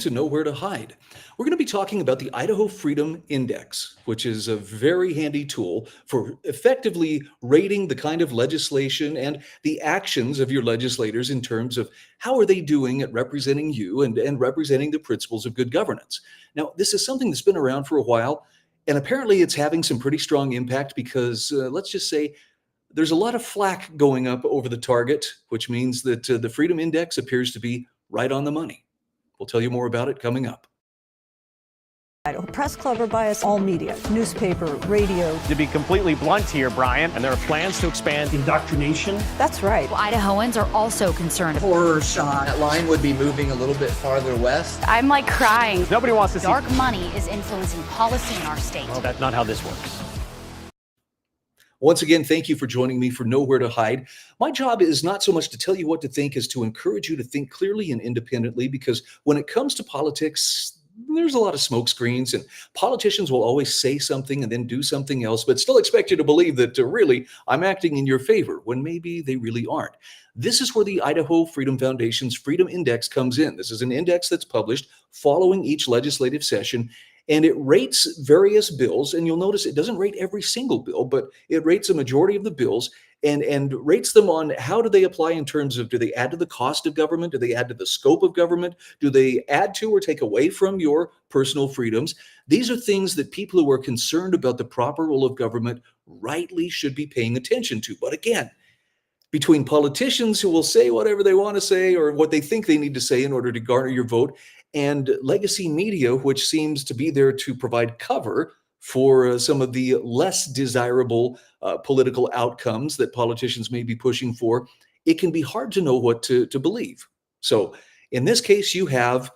to Know Where to Hide. We're going to be talking about the Idaho Freedom Index, which is a very handy tool for effectively rating the kind of legislation and the actions of your legislators in terms of how are they doing at representing you and representing the principles of good governance. Now, this is something that's been around for a while, and apparently it's having some pretty strong impact because, let's just say, there's a lot of flack going up over the target, which means that the Freedom Index appears to be right on the money. We'll tell you more about it coming up. Idaho Press Club are biased all media, newspaper, radio. To be completely blunt here, Brian, and there are plans to expand indoctrination. That's right. Well, Idahoans are also concerned. Horror shot. That line would be moving a little bit farther west. I'm like crying. Nobody wants to see dark money is influencing policy in our state. Well, that's not how this works. Once again, thank you for joining me for Know Where to Hide. My job is not so much to tell you what to think as to encourage you to think clearly and independently, because when it comes to politics, there's a lot of smoke screens, and politicians will always say something and then do something else, but still expect you to believe that really I'm acting in your favor when maybe they really aren't. This is where the Idaho Freedom Foundation's Freedom Index comes in. This is an index that's published following each legislative session, and it rates various bills. And you'll notice it doesn't rate every single bill, but it rates a majority of the bills and rates them on how do they apply in terms of, do they add to the cost of government? Do they add to the scope of government? Do they add to or take away from your personal freedoms? These are things that people who are concerned about the proper role of government rightly should be paying attention to. But again, between politicians who will say whatever they want to say or what they think they need to say in order to garner your vote, and legacy media, which seems to be there to provide cover for some of the less desirable political outcomes that politicians may be pushing for, it can be hard to know what to believe. So in this case, you have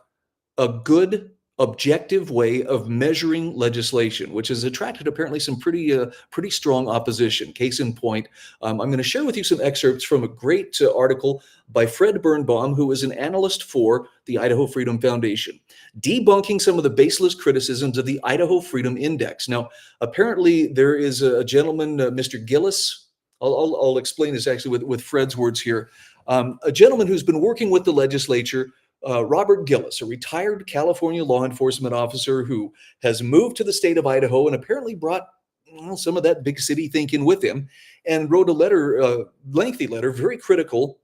a good objective way of measuring legislation, which has attracted apparently some pretty strong opposition. Case in point, I'm going to share with you some excerpts from a great article by Fred Birnbaum, who is an analyst for the Idaho Freedom Foundation, debunking some of the baseless criticisms of the Idaho Freedom Index. Now, apparently there is a gentleman, Mr. Gillis. I'll explain this actually with Fred's words here. A gentleman who's been working with the legislature, Robert Gillis, a retired California law enforcement officer who has moved to the state of Idaho and apparently brought some of that big city thinking with him, and wrote a letter, lengthy letter, very critical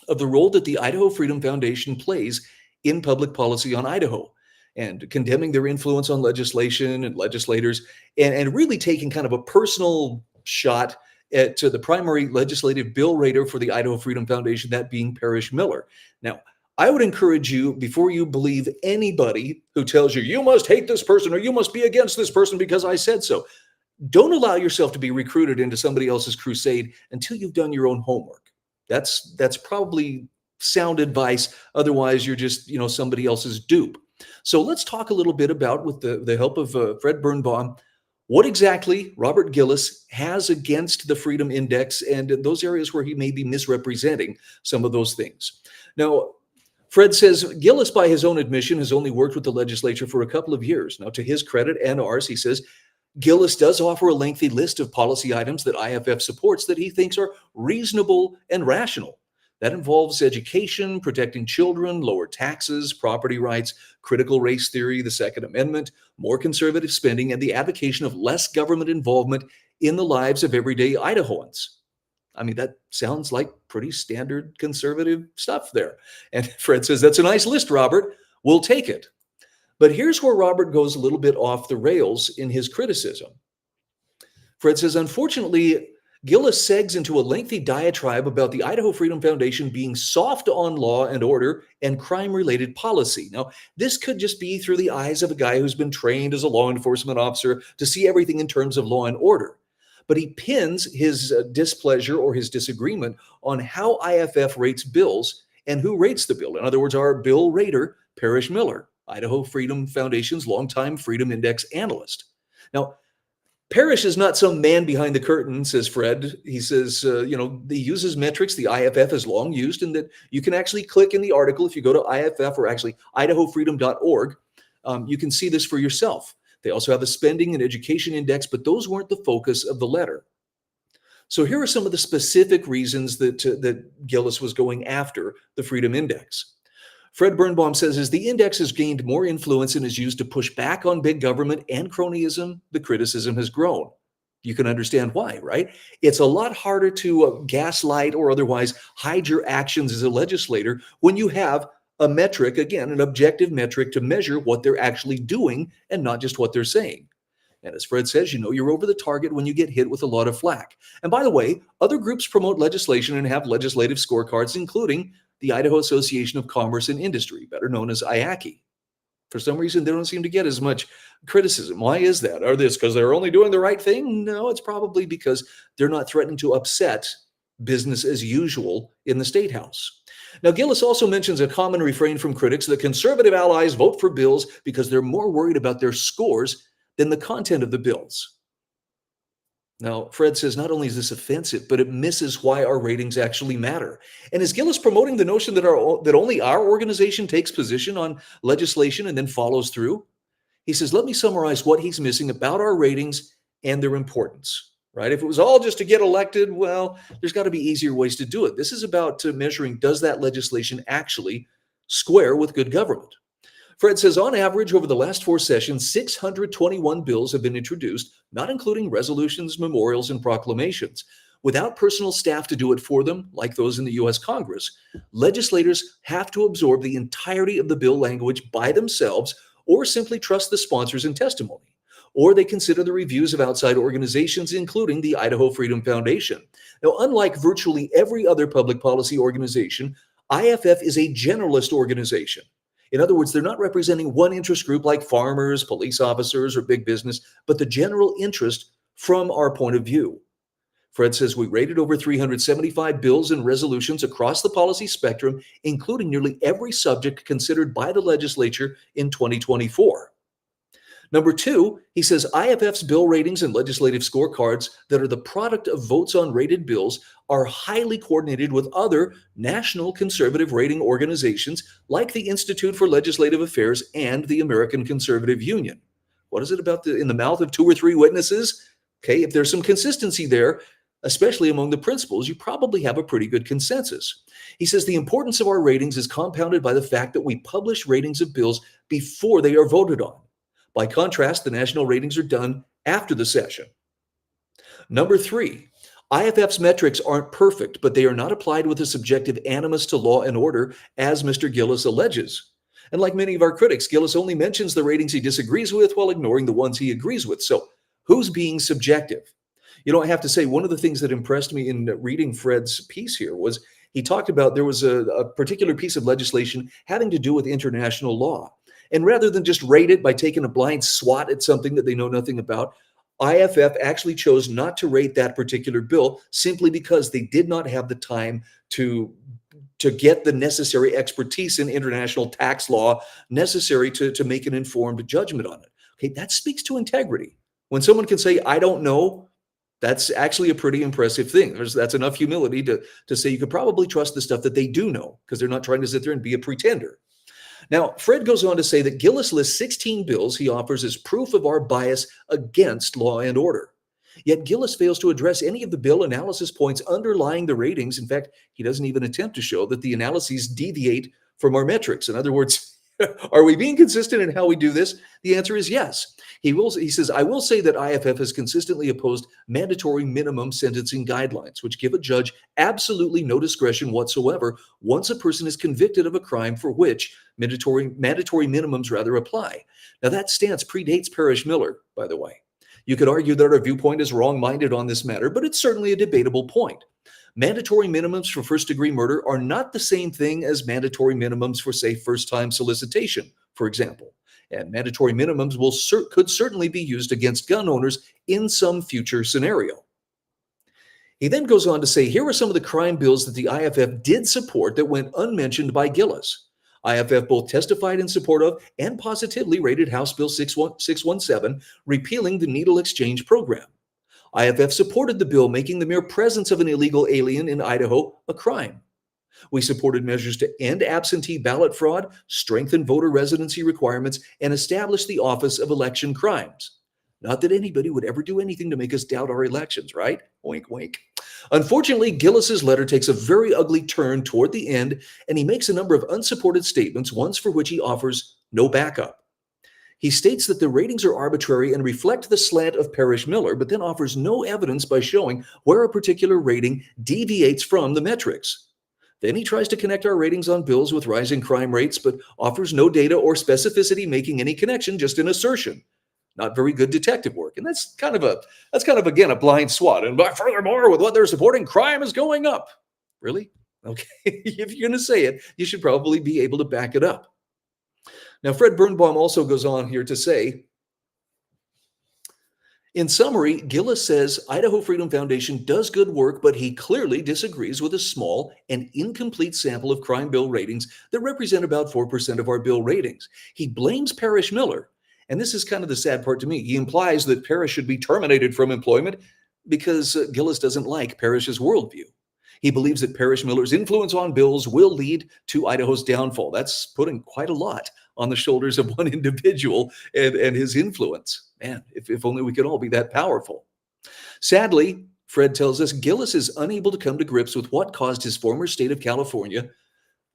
of the role that the Idaho Freedom Foundation plays in public policy on Idaho, and condemning their influence on legislation and legislators, and really taking kind of a personal shot at the primary legislative bill rater for the Idaho Freedom Foundation, that being Parrish Miller. Now, I would encourage you, before you believe anybody who tells you, you must hate this person or you must be against this person because I said so, don't allow yourself to be recruited into somebody else's crusade until you've done your own homework. That's probably sound advice. Otherwise, you're just, somebody else's dupe. So let's talk a little bit about, with the help of Fred Birnbaum, what exactly Robert Gillis has against the Freedom Index and those areas where he may be misrepresenting some of those things. Now, Fred says Gillis, by his own admission, has only worked with the legislature for a couple of years. Now, to his credit and ours, he says Gillis does offer a lengthy list of policy items that IFF supports that he thinks are reasonable and rational. That involves education, protecting children, lower taxes, property rights, critical race theory, the Second Amendment, more conservative spending, and the advocacy of less government involvement in the lives of everyday Idahoans. I mean, that sounds like pretty standard conservative stuff there. And Fred says, that's a nice list, Robert. We'll take it. But here's where Robert goes a little bit off the rails in his criticism. Fred says, unfortunately, Gillis segs into a lengthy diatribe about the Idaho Freedom Foundation being soft on law and order and crime-related policy. Now, this could just be through the eyes of a guy who's been trained as a law enforcement officer to see everything in terms of law and order. But he pins his displeasure or his disagreement on how IFF rates bills and who rates the bill. In other words, our bill rater, Parrish Miller, Idaho Freedom Foundation's longtime Freedom Index analyst. Now, Parrish is not some man behind the curtain, says Fred. He says, he uses metrics the IFF has long used, and that you can actually click in the article. If you go to IFF, or actually idahofreedom.org, you can see this for yourself. They also have a spending and education index, but those weren't the focus of the letter. So here are some of the specific reasons that Gillis was going after the Freedom Index. Fred Birnbaum says, as the index has gained more influence and is used to push back on big government and cronyism, the criticism has grown. You can understand why, right? It's a lot harder to gaslight or otherwise hide your actions as a legislator when you have a metric, again, an objective metric to measure what they're actually doing and not just what they're saying. And as Fred says, you're over the target when you get hit with a lot of flack. And by the way, other groups promote legislation and have legislative scorecards, including the Idaho Association of Commerce and Industry, better known as IACI. For some reason, they don't seem to get as much criticism. Why is that? Are this because they're only doing the right thing? No, it's probably because they're not threatening to upset business as usual in the State House. Now, Gillis also mentions a common refrain from critics that conservative allies vote for bills because they're more worried about their scores than the content of the bills. Now, Fred says not only is this offensive, but it misses why our ratings actually matter. And is Gillis promoting the notion that only our organization takes position on legislation and then follows through? He says, let me summarize what he's missing about our ratings and their importance, right? If it was all just to get elected, well, there's got to be easier ways to do it. This is about measuring, does that legislation actually square with good government? Fred says, on average, over the last 4 sessions, 621 bills have been introduced, not including resolutions, memorials, and proclamations. Without personal staff to do it for them, like those in the U.S. Congress, legislators have to absorb the entirety of the bill language by themselves or simply trust the sponsors and testimony. Or they consider the reviews of outside organizations, including the Idaho Freedom Foundation. Now, unlike virtually every other public policy organization, IFF is a generalist organization. In other words, they're not representing one interest group like farmers, police officers, or big business, but the general interest from our point of view. Fred says we rated over 375 bills and resolutions across the policy spectrum, including nearly every subject considered by the legislature in 2024. Number 2, he says IFF's bill ratings and legislative scorecards that are the product of votes on rated bills are highly coordinated with other national conservative rating organizations like the Institute for Legislative Affairs and the American Conservative Union. What is it about in the mouth of 2 or 3 witnesses? Okay, if there's some consistency there, especially among the principals, you probably have a pretty good consensus. He says the importance of our ratings is compounded by the fact that we publish ratings of bills before they are voted on. By contrast, the national ratings are done after the session. Number 3, IFF's metrics aren't perfect, but they are not applied with a subjective animus to law and order, as Mr. Gillis alleges. And like many of our critics, Gillis only mentions the ratings he disagrees with while ignoring the ones he agrees with. So who's being subjective? I have to say, one of the things that impressed me in reading Fred's piece here was he talked about there was a particular piece of legislation having to do with international law. And rather than just rate it by taking a blind swat at something that they know nothing about, IFF actually chose not to rate that particular bill simply because they did not have the time to get the necessary expertise in international tax law necessary to make an informed judgment on it. Okay, that speaks to integrity. When someone can say, I don't know, that's actually a pretty impressive thing. That's enough humility to say you could probably trust the stuff that they do know because they're not trying to sit there and be a pretender. Now, Fred goes on to say that Gillis lists 16 bills he offers as proof of our bias against law and order. Yet Gillis fails to address any of the bill analysis points underlying the ratings. In fact, he doesn't even attempt to show that the analyses deviate from our metrics. In other words, are we being consistent in how we do this? The answer is yes. He says, I will say that IFF has consistently opposed mandatory minimum sentencing guidelines, which give a judge absolutely no discretion whatsoever once a person is convicted of a crime for which mandatory minimums rather apply. Now, that stance predates Parrish Miller, by the way. You could argue that our viewpoint is wrong-minded on this matter, but it's certainly a debatable point. Mandatory minimums for first-degree murder are not the same thing as mandatory minimums for, say, first-time solicitation, for example. And mandatory minimums could certainly be used against gun owners in some future scenario. He then goes on to say, here are some of the crime bills that the IFF did support that went unmentioned by Gillis. IFF both testified in support of and positively rated House Bill 617, repealing the needle exchange program. IFF supported the bill making the mere presence of an illegal alien in Idaho a crime. We supported measures to end absentee ballot fraud, strengthen voter residency requirements, and establish the Office of Election Crimes. Not that anybody would ever do anything to make us doubt our elections, right? Wink, wink. Unfortunately, Gillis's letter takes a very ugly turn toward the end, and he makes a number of unsupported statements, ones for which he offers no backup. He states that the ratings are arbitrary and reflect the slant of Parrish Miller, but then offers no evidence by showing where a particular rating deviates from the metrics. Then he tries to connect our ratings on bills with rising crime rates, but offers no data or specificity making any connection, just an assertion. Not very good detective work. And that's kind of again a blind swat. And furthermore, with what they're supporting, crime is going up. Really? Okay. If you're going to say it, you should probably be able to back it up. Now, Fred Birnbaum also goes on here to say, in summary, Gillis says Idaho Freedom Foundation does good work, but he clearly disagrees with a small and incomplete sample of crime bill ratings that represent about 4% of our bill ratings. He blames Parrish Miller. And this is kind of the sad part to me. He implies that Parrish should be terminated from employment because Gillis doesn't like Parrish's worldview. He believes that Parrish Miller's influence on bills will lead to Idaho's downfall. That's putting quite a lot on the shoulders of one individual and his influence. Man, if only we could all be that powerful. Sadly, Fred tells us Gillis is unable to come to grips with what caused his former state of California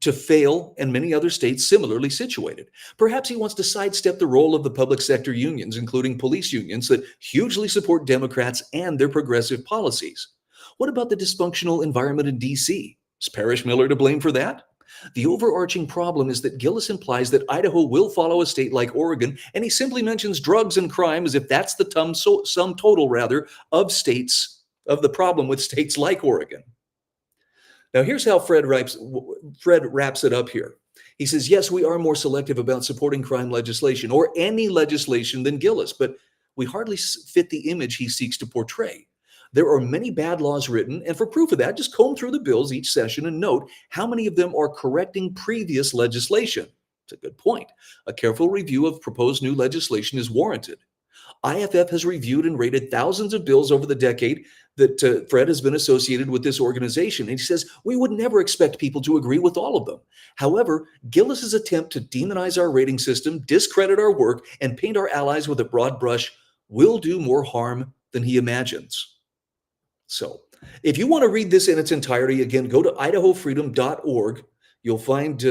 to fail and many other states similarly situated. Perhaps he wants to sidestep the role of the public sector unions, including police unions that hugely support Democrats and their progressive policies. What about the dysfunctional environment in D.C.? Is Parrish Miller to blame for that? The overarching problem is that Gillis implies that Idaho will follow a state like Oregon, and he simply mentions drugs and crime as if that's the sum total, of the problem with states like Oregon. Now, here's how Fred wraps it up here. He says, yes, we are more selective about supporting crime legislation or any legislation than Gillis, but we hardly fit the image he seeks to portray. There are many bad laws written, and for proof of that, just comb through the bills each session and note how many of them are correcting previous legislation. It's a good point. A careful review of proposed new legislation is warranted. IFF has reviewed and rated thousands of bills over the decade that Fred has been associated with this organization. And he says, we would never expect people to agree with all of them. However, Gillis's attempt to demonize our rating system, discredit our work, and paint our allies with a broad brush will do more harm than he imagines. So if you want to read this in its entirety, again, go to idahofreedom.org. You'll find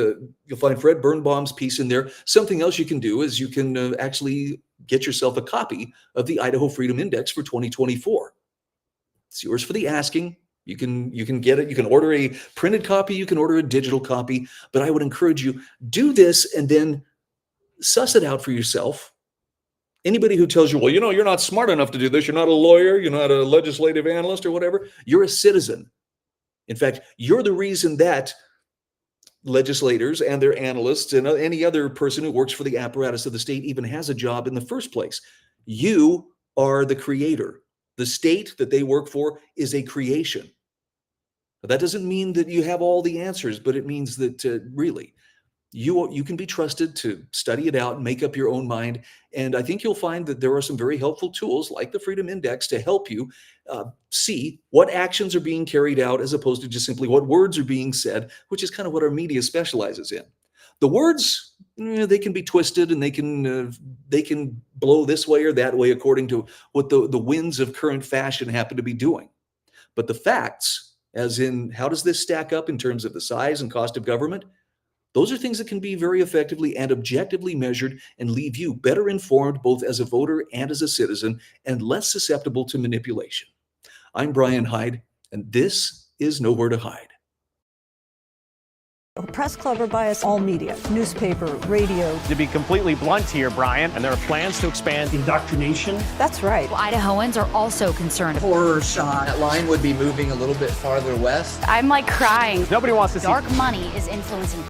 Fred Birnbaum's piece in there. Something else you can do is you can actually get yourself a copy of the Idaho Freedom Index for 2024. It's yours for the asking. You can get it. You can order a printed copy. You can order a digital copy. But I would encourage you, do this and then suss it out for yourself. Anybody who tells you, well, you're not smart enough to do this. You're not a lawyer. You're not a legislative analyst or whatever. You're a citizen. In fact, you're the reason that legislators and their analysts and any other person who works for the apparatus of the state even has a job in the first place. You are the creator. The state that they work for is a creation. But that doesn't mean that you have all the answers, but it means that really you can be trusted to study it out and make up your own mind. And I think you'll find that there are some very helpful tools like the Freedom Index to help you see what actions are being carried out as opposed to just simply what words are being said, which is kind of what our media specializes in. The words, they can be twisted and they can blow this way or that way according to what the winds of current fashion happen to be doing. But the facts, as in how does this stack up in terms of the size and cost of government, those are things that can be very effectively and objectively measured and leave you better informed both as a voter and as a citizen and less susceptible to manipulation. I'm Brian Hyde, and this is Nowhere to Hide. Press Club or bias all media, newspaper, radio. To be completely blunt here, Brian, and there are plans to expand indoctrination. That's right. Idahoans are also concerned. Horror shot. That line would be moving a little bit farther west. I'm like crying. Nobody wants to see Dark money is influencing